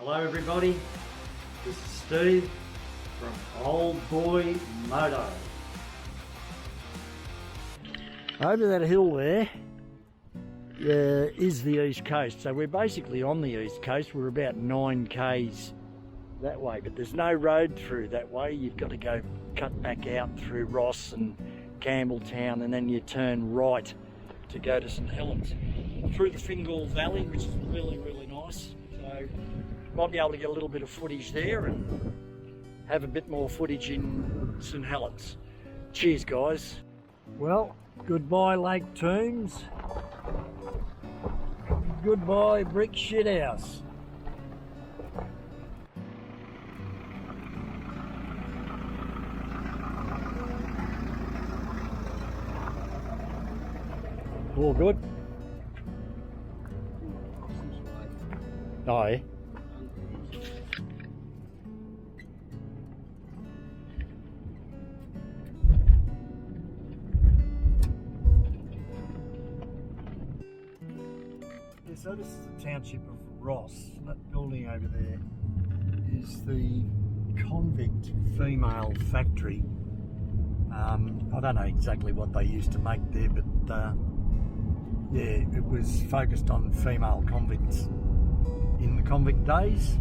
Hello everybody, this is Steve from Old Boy Moto. Over that hill there is the east coast, so we're basically on the east coast. We're about 9 k's that way, but there's no road through that way. You've got to go cut back out through Ross and Campbelltown, and then you turn right to go to St Helens through the Fingal Valley, which is really nice. So might be able to get a little bit of footage there and have a bit more footage in St Helens. Cheers guys. Well, goodbye Lake Tooms. Goodbye brick shithouse. All good? Oh, yeah. So this is the township of Ross. That building over there is the convict female factory. I don't know exactly what they used to make there, but yeah, it was focused on female convicts in the convict days.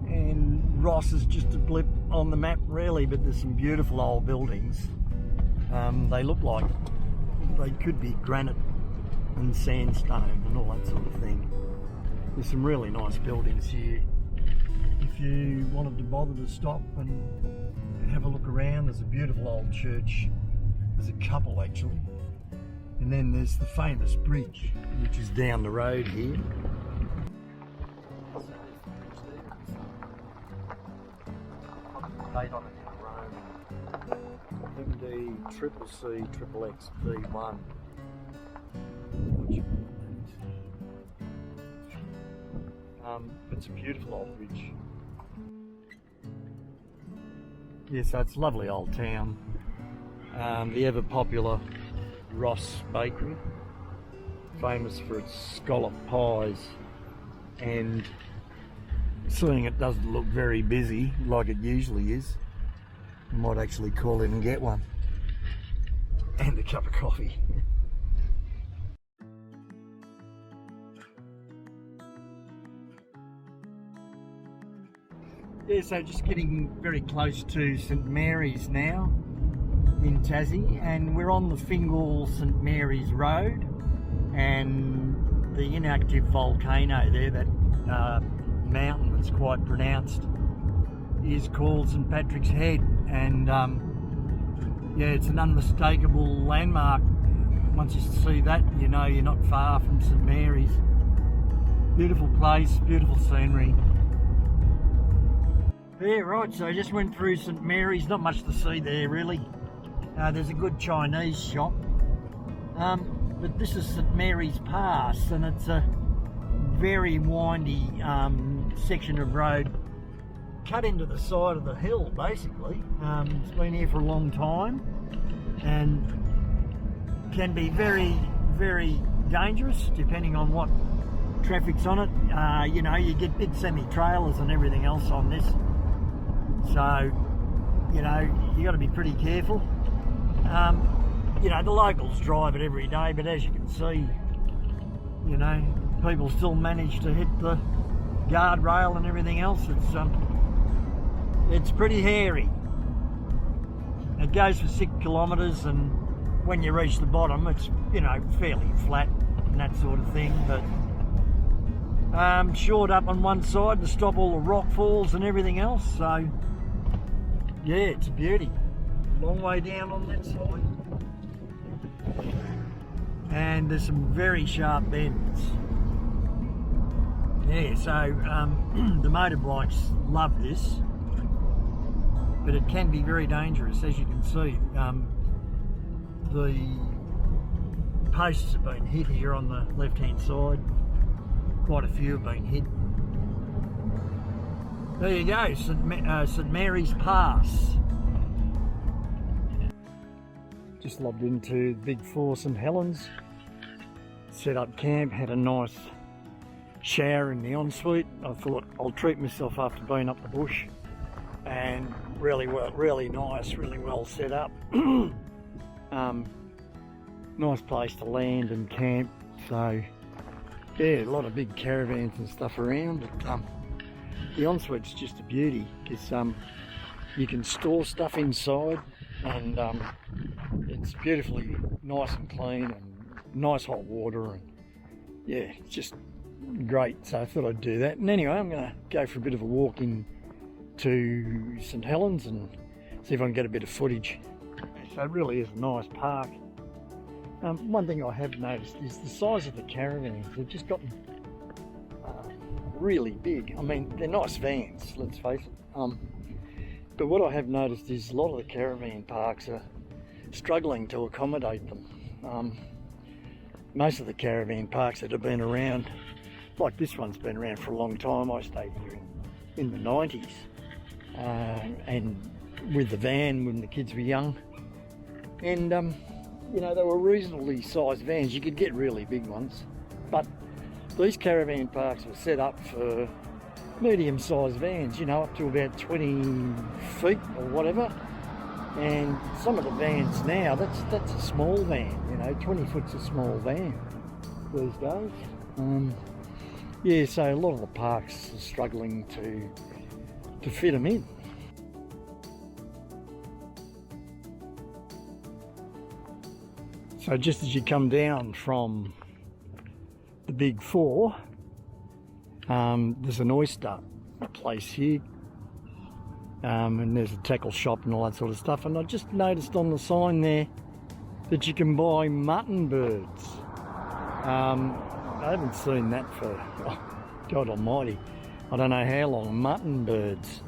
And Ross is just a blip on the map really, but there's some beautiful old buildings. They look like they could be granite and sandstone and all that sort of thing. There's some really nice buildings here. If you wanted to bother to stop and have a look around, there's a beautiful old church. There's a couple actually. And then there's the famous bridge, which is down the road here. Date on it in Rome. MD Triple C Triple X V1. It's a beautiful old bridge. Yeah, so it's a lovely old town. The ever popular Ross Bakery, famous for its scallop pies, and seeing it doesn't look very busy like it usually is, I might actually call in and get one and a cup of coffee. Yeah, so just getting very close to St Mary's now in Tassie, and we're on the Fingal St Mary's Road, and the inactive volcano there, that mountain that's quite pronounced, is called St Patrick's Head, and yeah, it's an unmistakable landmark. Once you see that, you know you're not far from St Mary's. Beautiful place, beautiful scenery. Yeah, right, so I just went through St Mary's, not much to see there really. There's a good Chinese shop, but this is St Mary's Pass, and it's a very windy section of road cut into the side of the hill basically. It's been here for a long time and can be very dangerous depending on what traffic's on it. You know, you get big semi-trailers and everything else on this. So, you know, you got to be pretty careful. You know, the locals drive it every day, but as you can see, you know, people still manage to hit the guardrail and everything else. It's pretty hairy. It goes for 6 kilometres, and when you reach the bottom, it's, you know, fairly flat and that sort of thing, but shored up on one side to stop all the rock falls and everything else. So yeah, it's a beauty. Long way down on that side, and there's some very sharp bends. Yeah, so the motorbikes love this, but it can be very dangerous. As you can see, the posts have been hit here on the left hand side. Quite a few have been hit. There you go, St Mary's Pass. Just logged into Big 4 St Helens, set up camp, had a nice shower in the ensuite. I thought I'll treat myself after being up the bush, and really nice, really well set up. Nice place to land and camp. So yeah, a lot of big caravans and stuff around. But, the ensuite's just a beauty because you can store stuff inside, and it's beautifully nice and clean and nice hot water, and yeah, it's just great. So I thought I'd do that. And anyway, I'm going to go for a bit of a walk in to St Helens and see if I can get a bit of footage. So it really is a nice park. One thing I have noticed is the size of the caravans. They've just gotten really big. I mean, they're nice vans, let's face it. But what I have noticed is a lot of the caravan parks are struggling to accommodate them. Most of the caravan parks that have been around, like this one's been around for a long time. I stayed here in the 90s, and with the van when the kids were young, and you know, they were reasonably sized vans. You could get really big ones, but these caravan parks were set up for medium-sized vans, you know, up to about 20 feet or whatever. And some of the vans now, that's a small van, you know, 20 foot's a small van these days. Yeah, so a lot of the parks are struggling to fit them in. So just as you come down from the Big Four, there's an oyster place here, and there's a tackle shop and all that sort of stuff. And I just noticed on the sign there that you can buy mutton birds. I haven't seen that for, oh, God almighty, I don't know how long. Mutton birds.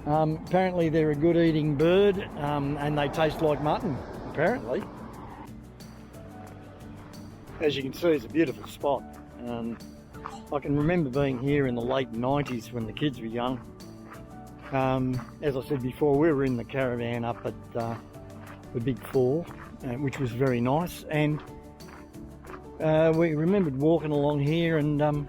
Apparently they're a good eating bird, and they taste like mutton, apparently. As you can see, it's a beautiful spot. I can remember being here in the late 90s when the kids were young. As I said before, we were in the caravan up at the Big Four, which was very nice. And we remembered walking along here and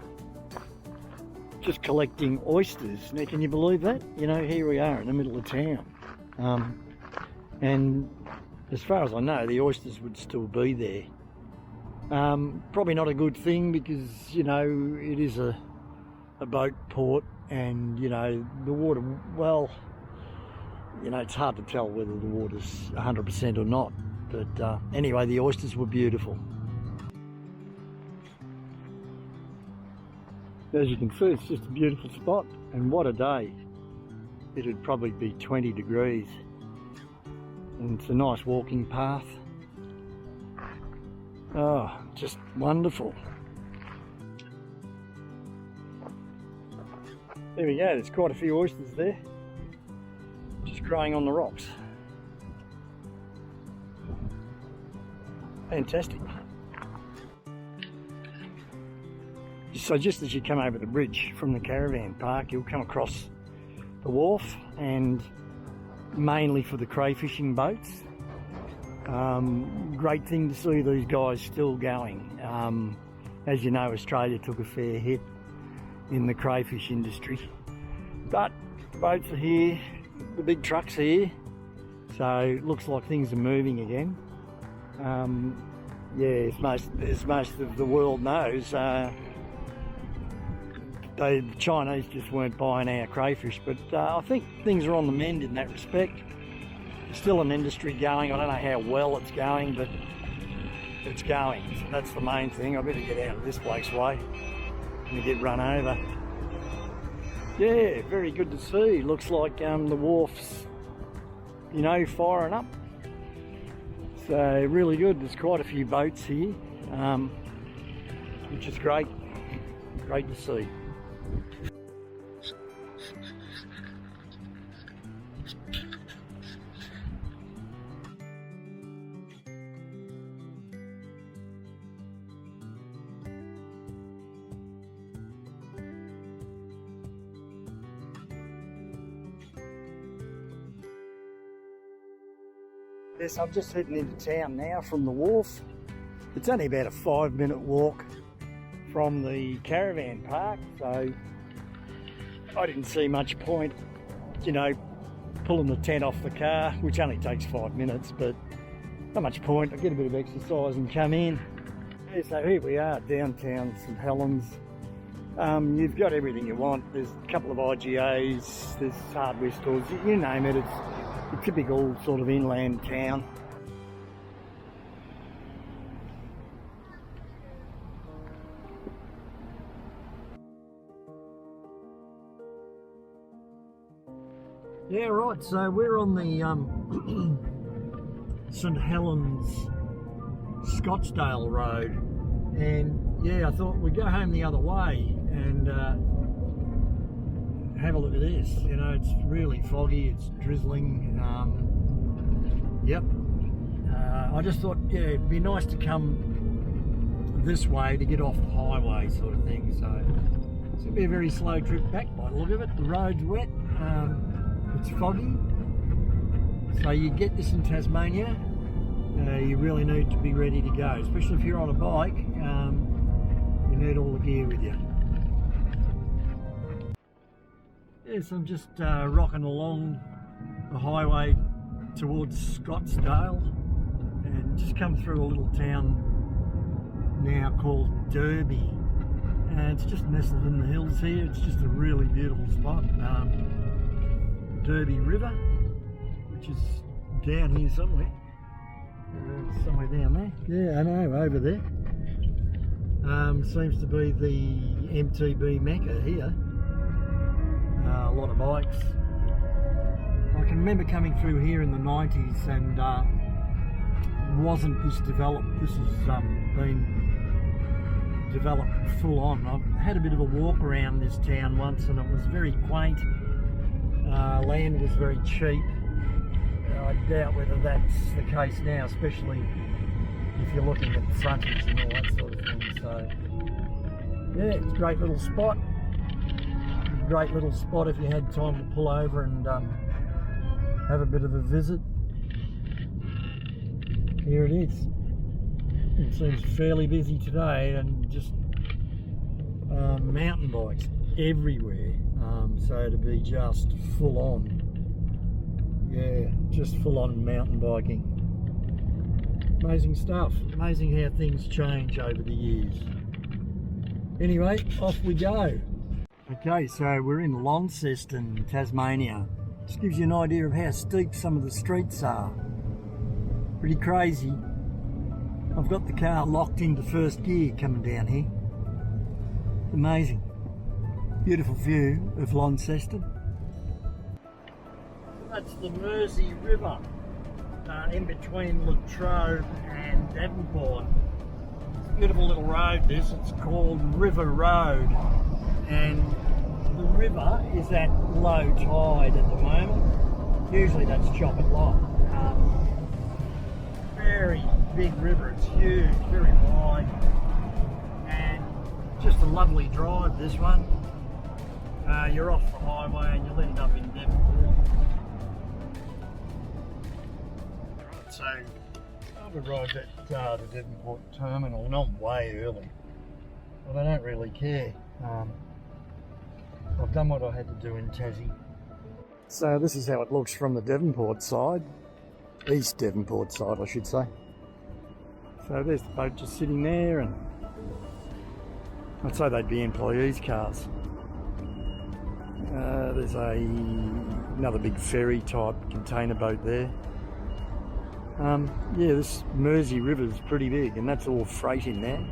just collecting oysters. Now, can you believe that? You know, here we are in the middle of town. And as far as I know, the oysters would still be there. Probably not a good thing because, you know, it is a boat port, and, you know, the water, well, you know, it's hard to tell whether the water's 100% or not. But anyway, the oysters were beautiful. As you can see, it's just a beautiful spot, and what a day. It'd probably be 20 degrees, and it's a nice walking path. Oh, just wonderful. There we go, there's quite a few oysters there, just growing on the rocks. Fantastic. So just as you come over the bridge from the caravan park, you'll come across the wharf, and mainly for the crayfishing boats. Great thing to see these guys still going. As you know, Australia took a fair hit in the crayfish industry, but the boats are here, the big trucks are here, so it looks like things are moving again. Yeah, as most of the world knows, the Chinese just weren't buying our crayfish, but I think things are on the mend in that respect. Still an industry going. I don't know how well it's going, but it's going. So that's the main thing. I better get out of this bloke's way and get run over. Yeah, very good to see. Looks like the wharf's, you know, firing up. So really good. There's quite a few boats here, which is great. Great to see. Yes, I'm just heading into town now from the wharf. It's only about a 5-minute walk from the caravan park, so I didn't see much point, you know, pulling the tent off the car, which only takes 5 minutes, but not much point. I get a bit of exercise and come in. Yeah, so here we are, downtown St Helens. You've got everything you want. There's a couple of IGAs, there's hardware stores, you name it. It's a typical sort of inland town. Yeah, right, so we're on the St Helens Scottsdale Road, and yeah, I thought we'd go home the other way and have a look at this. You know, it's really foggy, it's drizzling. Yep. I just thought, yeah, it'd be nice to come this way to get off the highway sort of thing. So it's gonna be a very slow trip back by the look of it. The road's wet. It's foggy, so you get this in Tasmania, you really need to be ready to go, especially if you're on a bike. You need all the gear with you. Yes, I'm just rocking along the highway towards Scottsdale and just come through a little town now called Derby, and it's just nestled in the hills here. It's just a really beautiful spot. Derby River, which is down here somewhere. Somewhere down there. Yeah, I know, over there. Seems to be the MTB Mecca here. A lot of bikes. I can remember coming through here in the 90s and wasn't this developed. This has been developed full on. I've had a bit of a walk around this town once and it was very quaint. Land was very cheap. I doubt whether that's the case now, especially if you're looking at the frontage and all that sort of thing. So yeah, it's a great little spot. Great little spot if you had time to pull over and have a bit of a visit. Here it is. It seems fairly busy today, and just mountain bikes everywhere. So to be just full on, yeah, just full on mountain biking. Amazing stuff. Amazing how things change over the years. Anyway, off we go. Okay, so we're in Launceston, Tasmania. Just gives you an idea of how steep some of the streets are. Pretty crazy. I've got the car locked into first gear coming down here. Amazing. Beautiful view of Launceston. That's the Mersey River in between Latrobe and Devonport. It's a beautiful little road this. It's called River Road, and the river is at low tide at the moment. Usually that's chock a block. Very big river, it's huge, very wide, and just a lovely drive this one. You're off the highway and you'll end up in Devonport. Right, so I've arrived at the Devonport terminal and I'm way early, but I don't really care. I've done what I had to do in Tassie. So this is how it looks from the Devonport side, East Devonport side I should say. So there's the boat just sitting there, and I'd say they'd be employees' cars. There's another big ferry type container boat there. Yeah, this Mersey River is pretty big, and that's all freight in there.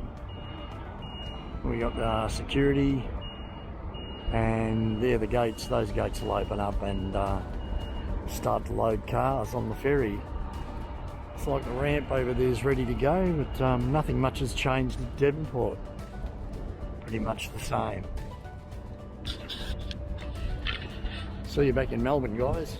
We got security, and there the gates. Those gates will open up and start to load cars on the ferry. It's like the ramp over there is ready to go, but nothing much has changed at Devonport. Pretty much the same. See you back in Melbourne, guys.